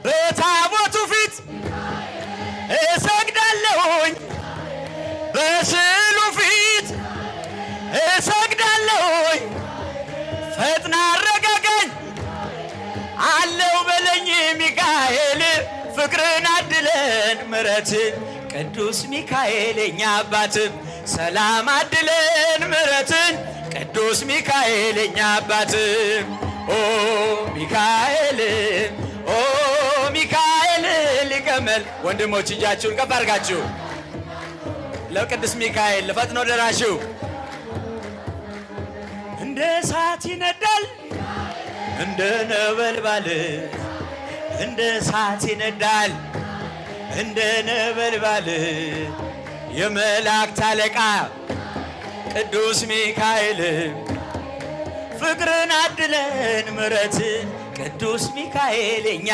በታቦቱ ፊት እሰግዳለሁኝ፣ በስዕሉ ፊት እሰግዳለሁኝ። ፈጥና አረጋጋኝ አለው በለኝ ሚካኤል፣ ፍቅርን አድለን ምሕረትን ቅዱስ ሚካኤል የኛ አባትም ሰላም አድለን ምሕረትን ቅዱስ ሚካኤል የኛ አባትም ኦ ሚካኤል ኦ ሚካኤል ሊቀመል ወንድሞች እጃችሁን ከፍ አድርጋችሁ ለቅዱስ ሚካኤል ለፈጥኖ ደራሹ እንደ እሳት ይነዳል እንደ ነበልባል እንደ እሳት ይነዳል እንደ ነበልባል የመላእክት አለቃ ቅዱስ ሚካኤል ፍቅርን አድለን ምሕረትን ቅዱስ ሚካኤል የኛ